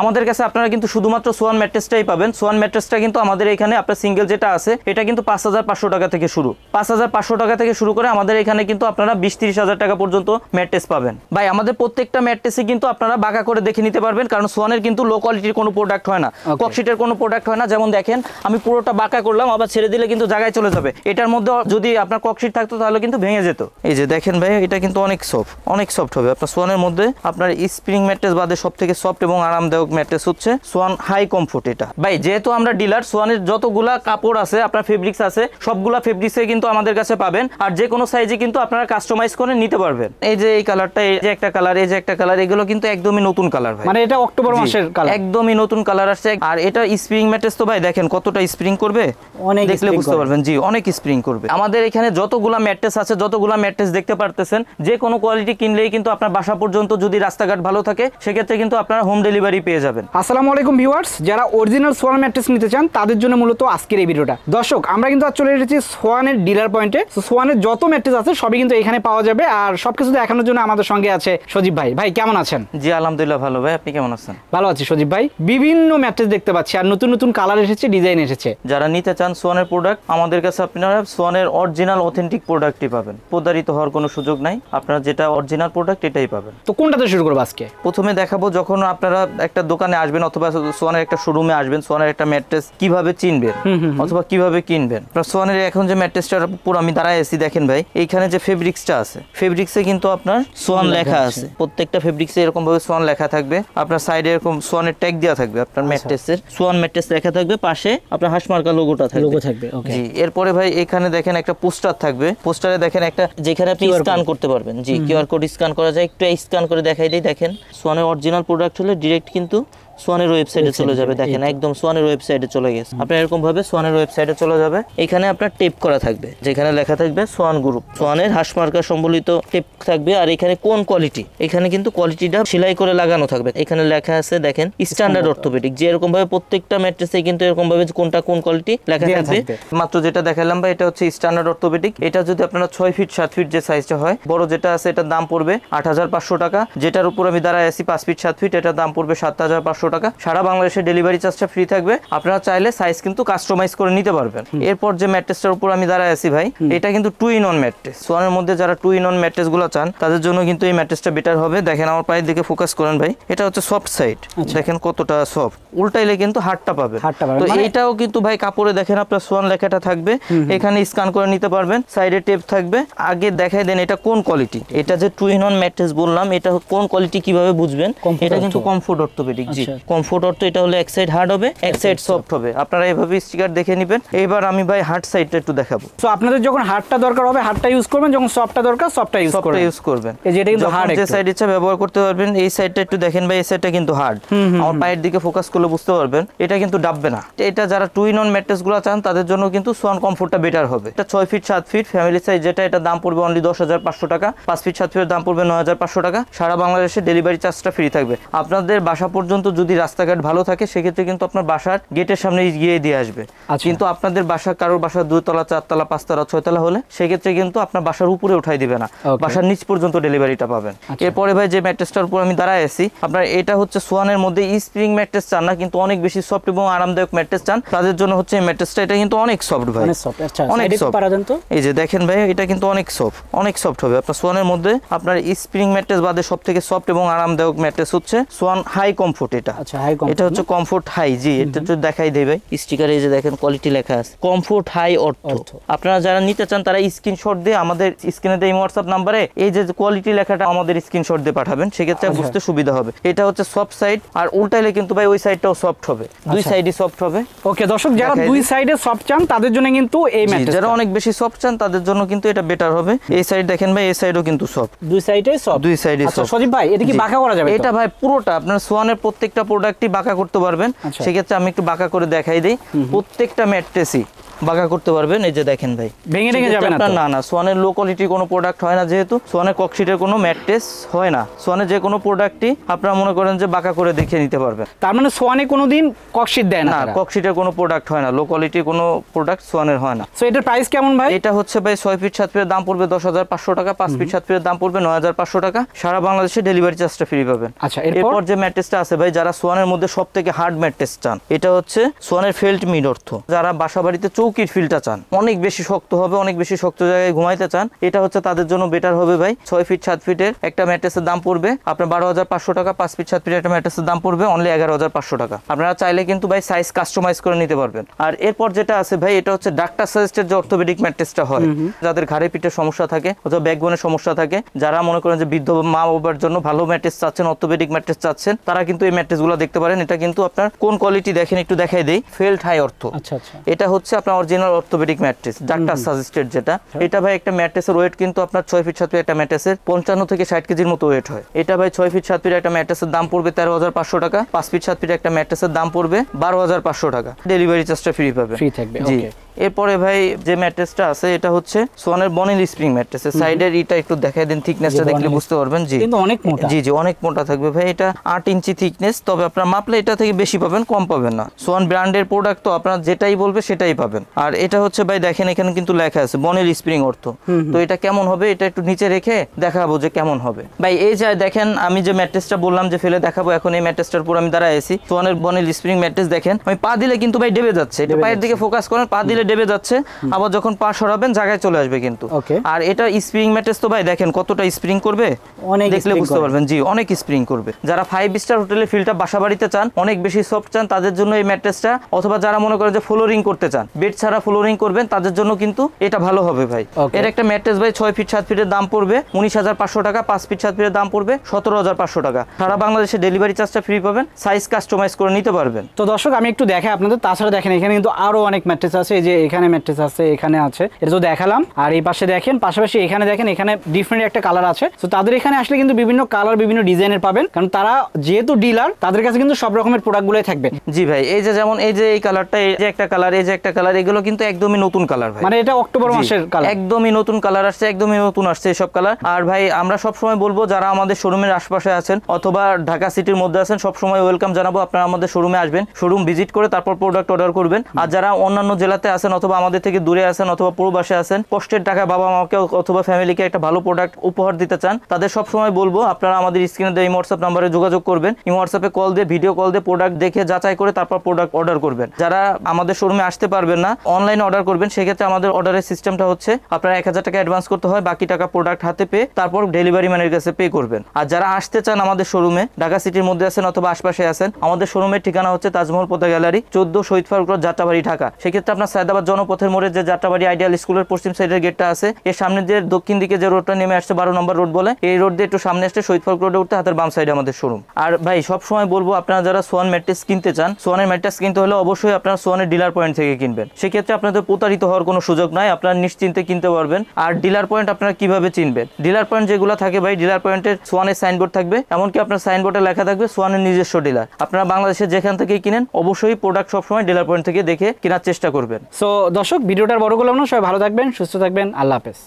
আমাদের কাছে আপনারা কিন্তু শুধুমাত্র সোয়ান ম্যাট্রেসটাই পাবেন। সোয়ান ম্যাট্রেসটা কিন্তু আমাদের এখানে আপনার সিঙ্গেল যেটা আছে এটা কিন্তু 5,500 টাকা থেকে শুরু, 5,500 টাকা থেকে শুরু করে আমাদের এখানে কিন্তু আপনারা 20-30 হাজার টাকা পর্যন্ত ম্যাট্রেস পাবেন। ভাই আমাদের প্রত্যেকটা ম্যাট্রেসে কিন্তু আপনারা বাঁকা করে দেখে নিতে পারবেন, কারণ সোয়ানের কিন্তু লো কোয়ালিটির কোনো প্রোডাক্ট হয় না, ককশিটের কোনো প্রোডাক্ট হয় না। যেমন দেখেন আমি পুরোটা বাঁকা করলাম, আবার ছেড়ে দিলে কিন্তু জায়গায় চলে যাবে। এটার মধ্যে যদি আপনার ককশিট থাকতো তাহলে কিন্তু ভেঙে যেত। এই যে দেখেন ভাই এটা কিন্তু অনেক সফট হবে। আপনার সোয়ানের মধ্যে আপনার স্প্রিং ম্যাট্রেস বাদে সব থেকে সফট এবং আরামদায়ক ম্যাট্রেস হচ্ছে সোয়ান হাই কমফোর্ট। এটা ভাই যেহেতু আমরা ডিলার, সোয়ানের যতগুলা কাপড় আছে আপনার ফেব্রিক্স আছে সবগুলা ফেব্রিক্সে কিন্তু আমাদের কাছে পাবেন, আর যে কোনো সাইজে কিন্তু আপনারা কাস্টমাইজ করে নিতে পারবেন। এই যে এই কালারটা, এই যে একটা কালার, এই যে একটা কালার, এগুলো কিন্তু একদমই নতুন কালার ভাই, মানে এটা অক্টোবর মাসের কালার, একদমই নতুন কালার আসছে। আর এটা স্প্রিং ম্যাট্রেস তো ভাই দেখেন কতটা স্প্রিং করবে, অনেক দেখলে বুঝতে পারবেন। জি অনেক স্প্রিং করবে। আমাদের এখানে যতগুলা ম্যাট্রেস আছে, যতগুলা ম্যাট্রেস দেখতে পারতেছেন, যে কোনো কোয়ালিটি কিনলেই কিন্তু আপনার বাসা পর্যন্ত, যদি রাস্তাঘাট ভালো থাকে সেক্ষেত্রে কিন্তু আপনারা হোম ডেলিভারি পেয়ে যাবেন। আসসালামু আলাইকুম ভিউয়ার্স, যারা অরিজিনাল সোয়ান ম্যাট্রেস নিতে চান তাদের জন্য মূলত আজকের এই ভিডিওটা। দর্শক আমরা কিন্তু আজ চলে এসেছি সোয়ানের ডিলার পয়েন্টে। সোয়ানের যত ম্যাট্রেস আছে সবই কিন্তু এখানে পাওয়া যাবে, আর সবকিছু দেখানোর জন্য আমাদের সঙ্গে আছে সজীব ভাই। ভাই কেমন আছেন? জি আলহামদুলিল্লাহ ভালো ভাই, আপনি কেমন আছেন? ভালো আছি সজীব ভাই। বিভিন্ন ম্যাট্রেস দেখতে পাচ্ছি, আর নতুন নতুন কালার এসেছে, ডিজাইন এসেছে। যারা নিতে চান সোয়ানের প্রোডাক্ট, আমাদের কাছে আপনারা সোয়ানের অরিজিনাল অথেন্টিক প্রোডাক্টই পাবেন, প্রতারিত হওয়ার কোনো সুযোগ নাই। আপনারা যেটা অরিজিনাল প্রোডাক্ট এটাই পাবেন। তো কোনটাতে শুরু করবো আজকে? প্রথমে দেখাবো যখন আপনারা একটা দোকানে আসবেন অথবা সোয়ানের একটা শোরুমে আসবেন, সোয়ানের একটা ম্যাট্রেস কিভাবে চিনবেন অথবা কিভাবে কিনবেন। সোয়ানের এখন যে ম্যাট্রেসটার উপর আমি দাঁড়ায় আছি দেখেন ভাই, এইখানে যে ফেব্রিক্সটা আছে, ফেব্রিক্সে কিন্তু আপনার সোয়ান লেখা আছে। প্রত্যেকটা ফেব্রিক্সে এরকম ভাবে সোয়ান লেখা থাকবে। আপনার সাইডে এরকম সোয়ানের ট্যাগ দেওয়া থাকবে, আপনার ম্যাট্রেসের সোয়ান ম্যাট্রেস লেখা থাকবে, পাশে আপনার হাঁসমার্কা লোগোটা থাকবে। জি এরপরে ভাই এখানে দেখেন একটা পোস্টার থাকবে, পোস্টারে দেখেন একটা যেখানে আপনি স্ক্যান করতে পারবেন। জি কিউআর কোড স্ক্যান করা যায়, একটু স্ক্যান করে দেখাই দিই। দেখেন সোয়ানের অরিজিনাল প্রোডাক্ট হলে ডিরেক্ট কিন্তু সোয়ানের ওয়েবসাইটে চলে যাবে। দেখেন একদম সোয়ানের ওয়েবসাইটে চলে গেছে। আপনার এরকম ভাবে সোয়ানের ওয়েবসাইটে চলে যাবে। এখানে আপনার টেপ করা থাকবে, যেখানে লেখা থাকবে সোয়ান গ্রুপ, সোয়ানের হাঁসমার্কা সম্বলিত টেপ থাকবে। আর এখানে কোন কোয়ালিটি, এখানে কিন্তু কোয়ালিটিটা সেলাই করে লাগানো থাকবে। এখানে লেখা আছে দেখেন স্ট্যান্ডার্ড অর্থোপেডিক, যে এরকম ভাবে প্রত্যেকটা ম্যাট্রেসে কিন্তু এরকম ভাবে কোনটা কোন কোয়ালিটি লেখা থাকবে। মাত্র যেটা দেখালাম ভাই এটা হচ্ছে স্ট্যান্ডার্ড অর্থোপেডিক। এটা যদি আপনারা 6 ফিট 7 ফিট যে সাইজটা হয়, বড় যেটা আছে এটার দাম পড়বে 8,500 টাকা। যেটার উপর আমি দাঁড়ায় আছি 5 ফিট 7 ফিট, এটার দাম পড়বে 7,500 টাকা। সারা বাংলাদেশে ডেলিভারি চার্জটা ফ্রি থাকবে। আপনারা চাইলে সাইজ কিন্তু কাস্টমাইজ করে নিতে পারবেন। এরপর যে ম্যাট্রেসটার উপর আমি দাঁড়ায় আছি ভাই, এটা কিন্তু 2 in 1 ম্যাট্রেস। সোয়ানের মধ্যে যারা 2 in 1 ম্যাট্রেস গুলো চান তাদের জন্য কিন্তু এই ম্যাট্রেসটা বেটার হবে। দেখেন আমার পায়ের দিকে ফোকাস করেন ভাই, এটা হচ্ছে সফট সাইড, দেখেন কতটা সফট। উল্টাইলে কিন্তু হাড়টা পাবে। তো এইটাও কিন্তু ভাই কাপড়ে দেখেন আপনার সোয়ান লেখাটা থাকবে, এখানে স্ক্যান করে নিতে পারবেন। সাইডে টেপ থাকবে। আগে দেখাই দেন এটা কোন কোয়ালিটি। এটা যে 2 in 1 ম্যাট্রেস বললাম, এটা কোন কোয়ালিটি কিভাবে বুঝবেন? এটা কিন্তু কমফোর্ট অর্থোপেডিক। জি কমফোর্ট অর্থো, এটা হলে এক সাইড হার্ড হবে, এক সাইড সফট হবে। আপনারা এইভাবে স্টিকার দেখে নেবেন। এবার আমি ভাই হার্ড সাইডটা একটু দেখাবো। সো আপনাদের যখন হার্ডটা দরকার হবে হার্ডটা ইউজ করবেন, যখন সফটটা দরকার সফটটা ইউজ করবেন। এই যে এটা কিন্তু হার্ড, যে সাইড ইচ্ছা ব্যবহার করতে পারবেন। এই সাইডটা একটু দেখেন ভাই, এই সাইডটা কিন্তু হার্ড। আমার পায়ের দিকে ফোকাস করলে বুঝতে পারবেন এটা কিন্তু ডাববে না। এটা যারা 2 in 1 ম্যাট্রেস গুলো চান তাদের জন্য কিন্তু সোয়ান কমফোর্টটা বেটার হবে। এটা 6 ফিট 7 ফিট ফ্যামিলি সাইজ যেটা, এটা দাম পড়বে অনলি 10,500 টাকা। 5 ফিট 7 ফিটের দাম পড়বে 9,500 টাকা। সারা বাংলাদেশে ডেলিভারি চার্জটা ফ্রি থাকবে। আপনাদের বাসা পর্যন্ত যদি রাস্তাঘাট ভালো থাকে সেক্ষেত্রে কিন্তু আপনার বাসার গেটের সামনে গিয়ে দিয়ে আসবে। কিন্তু আপনাদের বাসা, কারোর বাসা 2 তলা 4 তলা 5 তলা 6 তলা হলে সেক্ষেত্রে কিন্তু আপনার বাসার উপরে উঠাই দিবে না, বাসার নিচ পর্যন্ত ডেলিভারিটা পাবেন। এরপরে ভাই যে ম্যাট্রেসটার উপর আমি দাঁড়ায় আছি, আপনার এটা হচ্ছে সোয়ানের মধ্যে স্প্রিং ম্যাট্রেস চান না, কিন্তু অনেক বেশি সফট এবং আরামদায়ক ম্যাট্রেস চান, তাদের জন্য হচ্ছে এই ম্যাট্রেসটা। এটা কিন্তু অনেক সফট ভাই, অনেক সফট। এই যে দেখেন ভাই এটা কিন্তু অনেক সফট হবে। আপনার সোয়ানের মধ্যে আপনার স্প্রিং ম্যাট্রেস বাদে সব থেকে সফট এবং আরামদায়ক ম্যাট্রেস হচ্ছে সোয়ান হাই কমফোর্ট। এটা হচ্ছে কমফোর্ট হাই। জি এটা তো দেখাই দেই ভাই, স্টিকারে এই যে দেখেন কোয়ালিটি লেখা আছে কমফোর্ট হাই অর্থ। আপনারা যারা নিতে চান তারা স্ক্রিনশট দিয়ে আমাদের স্ক্রিনে দেই হোয়াটসঅ্যাপ নাম্বারে এই যে কোয়ালিটি লেখাটা আমাদের স্ক্রিনশট দিয়ে পাঠাবেন, সেক্ষেত্রে বুঝতে সুবিধা হবে। এটা হচ্ছে সফট সাইড, আর উল্টাইলে কিন্তু ভাই ওই সাইডটাও সফট হবে, দুই সাইডই সফট হবে। ওকে দর্শক, যারা দুই সাইডে সফট চান তাদের জন্য কিন্তু এই ম্যাট্রেস, যারা অনেক বেশি সফট চান তাদের জন্য কিন্তু এটা বেটার হবে। এই সাইড দেখেন ভাই, এই সাইডও কিন্তু সফট, দুই সাইডেই সফট, দুই সাইডই সফট। সজীব ভাই এটা কি বাঁকা করা যাবে? এটা ভাই পুরোটা আপনার সোয়ানের প্রত্যেকটা প্রোডাক্টই বাঁকা করতে পারবেন। সেক্ষেত্রে আমি একটু বাঁকা করে দেখাই দিই। প্রত্যেকটা ম্যাট্রেসই বাঁকা করতে পারবেন। এই যে দেখেন ভাই, ভেঙে ভেঙে যাবে না তো? না না, সোয়ানের লো কোয়ালিটির কোনো প্রোডাক্ট হয় না, যেহেতু সোয়ানের ককশিটের কোনো ম্যাট্রেস হয় না। সোয়ানের যে কোনো প্রোডাক্টই আপনারা মনে করেন যে বাঁকা করে দেখিয়ে নিতে পারবেন। তার মানে সোয়ানে কোনোদিন ককশিট দেয় না না, তারা? ককশিটের কোনো প্রোডাক্ট হয় না, লো কোয়ালিটির কোনো প্রোডাক্ট সোয়ানের হয় না। সো এটার প্রাইস কেমন ভাই? এটা হচ্ছে ভাই 6 ফিট 7 ফিটের দাম পড়বে 10,500 টাকা, 5 ফিট 7 ফিটের দাম পড়বে 9,500 টাকা। সারা বাংলাদেশে ডেলিভারি চার্জটা ফ্রি পাবেন। আচ্ছা, এরপর যে ম্যাট্রেসটা আছে ভাই, যারা সোয়ানের মধ্যে সবথেকে হার্ড ম্যাট্রেস চান, এটা হচ্ছে সোয়ানের ফেল্ট মিড অর্থ। যারা বাসা বাড়িতে চৌকির ফিলটা চান, অনেক বেশি শক্ত হবে, অনেক বেশি শক্ত জায়গায় ঘুমাইতে চান, এটা হচ্ছে তাদের জন্য বেটার হবে ভাই। 6 ফিট 7 ফিটের একটা ম্যাট্রেসের দাম পড়বে আপনার 12,500 টাকা, 5 ফিট 7 ফিটের একটা ম্যাট্রেসের দাম পড়বে অনলি 11,500 টাকা। আপনারা চাইলে কিন্তু ভাই সাইজ কাস্টমাইজ করে নিতে পারবেন। আর এরপর যেটা আছে ভাই, এটা হচ্ছে ডাক্তার সাজেস্টেড যে অর্থোপেডিক ম্যাট্রেসটা হয়, যাদের ঘাড়ে পিঠে সমস্যা থাকে অথবা ব্যাকবোনের সমস্যা থাকে, যারা মনে করেন যে বৃদ্ধ মা বাবার জন্য ভালো ম্যাট্রেস চাচ্ছেন, অর্থোপেডিক ম্যাট্রেস চাচ্ছেন, তারা কিন্তু এই ম্যাট্রেসগুলো দেখতে পারেন। এটা কিন্তু আপনার কোন কোয়ালিটি দেখেন একটু দেখাই দেই। ফেল্ট হাই অর্থ, আচ্ছা আচ্ছা। এটা হচ্ছে আপনার original orthopaedic mattress, doctor suggested যেটা। এটা ভাই একটা ম্যাট্রেসের ওয়েট কিন্তু আপনার 6 ফিট 7 ফিট একটা ম্যাট্রেসের 55 থেকে 60 কেজির মতো ওয়েট হয়। এটা ভাই 6 ফিট 7 ফিট একটা ম্যাট্রেসের দাম পড়বে 13,500 টাকা, 5 ফিট 7 ফিট একটা ম্যাট্রেসের দাম পড়বে 12,500 টাকা। ডেলিভারি চার্জটা ফ্রি পাবেন। ফ্রি থাকবে, জি। ওকে। এরপরে ভাই যে ম্যাট্রেসটা আছে, এটা হচ্ছে সোয়ানের বনিল স্প্রিং ম্যাট্রেসের সাইডের এটা একটু দেখাই দেন, থিকনেসটা দেখলে বুঝতে পারবেন। জি, কিন্তু অনেক মোটা। জি জি, অনেক মোটা থাকবে ভাই। এটা 8 ইঞ্চি থিকনেস, তবে আপনার মাপলে এটা থেকে বেশি পাবেন, কম পাবেন না। সোয়ান ব্র্যান্ডের প্রোডাক্ট তো আপনার যেটাই বলবে সেটাই পাবেন। আর এটা হচ্ছে ভাই দেখেন, এখানে কিন্তু লেখা আছে বনিল স্প্রিং অর্থ। তো এটা কেমন হবে, এটা একটু নিচে রেখে দেখাবো যে কেমন হবে ভাই। এই যে দেখেন, আমি যে ম্যাট্রেসটা বললাম যে ফেলে দেখাবো, এখন এই ম্যাট্রেসটার উপর আমি দাঁড়ায় আছি। সোয়ানের বনিল স্প্রিং ম্যাট্রেস দেখেন, আমি পা দিলে কিন্তু ভাই ডেবে যাচ্ছে, এটা পায়ের দিকে ফোকাস করেন, পা দিলে ডেবে যাচ্ছে, আবার যখন পা সরাবেন জায়গায় চলে আসবে কিন্তু। ওকে। আর এটা স্প্রিং ম্যাট্রেস তো ভাই দেখেন কতটা স্প্রিং করবে, অনেক দেখলে spring বুঝতে করে। পারবেন। জি, অনেক স্প্রিং করবে। যারা 5 স্টার হোটেলে ফিলটা বাসা বাড়িতে চান, অনেক বেশি সফট চান, তাদের জন্য এই ম্যাট্রেসটা, অথবা যারা মনে করেন যে ফ্লোরিং করতে চান, বেড ছাড়া ফ্লোরিং করবেন, তাদের জন্য কিন্তু এটা ভালো হবে ভাই। Okay. এর একটা ম্যাট্রেস ভাই 6 ফিট 7 ফিটের দাম পড়বে 19,500 টাকা, 5 ফিট 7 ফিটের দাম পড়বে 17,500 টাকা। সারা বাংলাদেশে ডেলিভারি চার্জটা ফ্রি পাবেন, সাইজ কাস্টমাইজ করে নিতে পারবেন। তো দর্শক আমি একটু দেখাই আপনাদের। তাছাড়া দেখেন এখানে কিন্তু আরো অনেক ম্যাট্রেস আছে, এই যে এখানে ম্যাট্রেস আছে, এখানে আছে, এটা তো দেখালাম। আর এই পাশে দেখেন, পাশাপাশি এখানে দেখেন, এখানে ডিফারেন্ট একটা কালার আছে। তো তাদের এখানে আসলে কিন্তু বিভিন্ন কালার, বিভিন্ন ডিজাইনের পাবেন, কারণ তারা যেহেতু ডিলার, তাদের কাছে কিন্তু সব রকমের প্রোডাক্টগুলোই থাকবে। জি ভাই, এই যে যেমন এই যে এই কালারটা, এই যে একটা কালার, এই যে একটা কালার, এগুলো কিন্তু একদমই নতুন কালার ভাই। মানে এটা অক্টোবর জি, মাসের কালার, একদমই নতুন কালার আসছে, একদমই নতুন আসছে এসব কালার। আর ভাই আমরা সব সময় বলবো, যারা আমাদের শোরুমের আশপাশে আছেন অথবা ঢাকা সিটির মধ্যে আছেন, সব সময় ওয়েলকাম জানাবো, আপনারা আমাদের শোরুমে আসবেন, শোরুম ভিজিট করে তারপর প্রোডাক্ট অর্ডার করবেন। আর যারা অন্যান্য জেলাতে আছেন অথবা আমাদের থেকে দূরে আছেন অথবা প্রবাসে আছেন, কষ্টের টাকায় বাবা মাকে অথবা ফ্যামিলিকে একটা ভালো প্রোডাক্ট উপহার দিতে চান, তাদের সব সময় বলবো আপনারা আমাদের স্ক্রিনে দেওয়া হোয়াটসঅ্যাপ নাম্বারে যোগাযোগ করবেন। এই হোয়াটসঅ্যাপে কল দিয়ে, ভিডিও কল দিয়ে প্রোডাক্ট দেখে যাচাই করে তারপর প্রোডাক্ট অর্ডার করবেন। যারা আমাদের শোরুমে আসতে পারবেন না, অনলাইনে অর্ডার করবেন, সেক্ষেত্রে আমাদের অর্ডারের সিস্টেমটা হচ্ছে আপনারা 1,000 টাকা অ্যাডভান্স করতে হয়, বাকি টাকা প্রোডাক্ট হাতে পেয়ে তারপর ডেলিভারি ম্যানের কাছে পে করবেন। আর যারা আসতে চান আমাদের শোরুমে, ঢাকা সিটির মধ্যে আছেন অথবা আশপাশে আছেন, আমাদের শোরুমের ঠিকানা হচ্ছে তাজমহল পথে গ্যালারি, 14 শহীদ ফারুক রোড, যাত্রাবাড়ি, ঢাকা। সেক্ষেত্রে আপনার সায়দাবাদ জনপথের মোড়ে যে যাত্রাবাড়ি আইডিয়াল স্কুলের পশ্চিম সাইডের গেটটা আছে, এর সামনে যে দক্ষিণ দিকে যে রোডটা নেমে আসছে 12 নম্বর রোড বলে, এই রোড দিয়ে একটু সামনে আসতে শহীদ ফারুক রোডে উঠতে হাতের বাম সাইডে আমাদের শোরুম। আর ভাই সব সময় বলবো, আপনারা যারা সোয়ান ম্যাট্রেস কিনতে চান, সোয়ানের ম্যাট্রেস কিনতে হলে অবশ্যই আপনারা সোয়ানের ডিলার পয়েন্ট থেকে কিনবেন। সেক্ষেত্রে আপনাদের প্রতারিত হওয়ার কোনো সুযোগ নাই, আপনারা নিশ্চিন্তে কিনতে পারবেন। আর ডিলার পয়েন্ট আপনারা কিভাবে চিনবেন, ডিলার পয়েন্ট যেগুলো থাকে ভাই, ডিলার পয়েন্টের সোয়ানের সাইনবোর্ড থাকবে, এমনকি আপনার সাইনবোর্ডে লেখা থাকবে সোয়ানের নিজস্ব ডিলার। আপনারা বাংলাদেশের যেখান থেকেই কিনেন, অবশ্যই প্রোডাক্ট সবসময় ডিলার পয়েন্ট থেকে দেখে কেনার চেষ্টা করবেন। সো দর্শক, ভিডিওটার বড় করলাম না, সবাই ভালো থাকবেন, সুস্থ থাকবেন, আল্লাহ হাফেজ।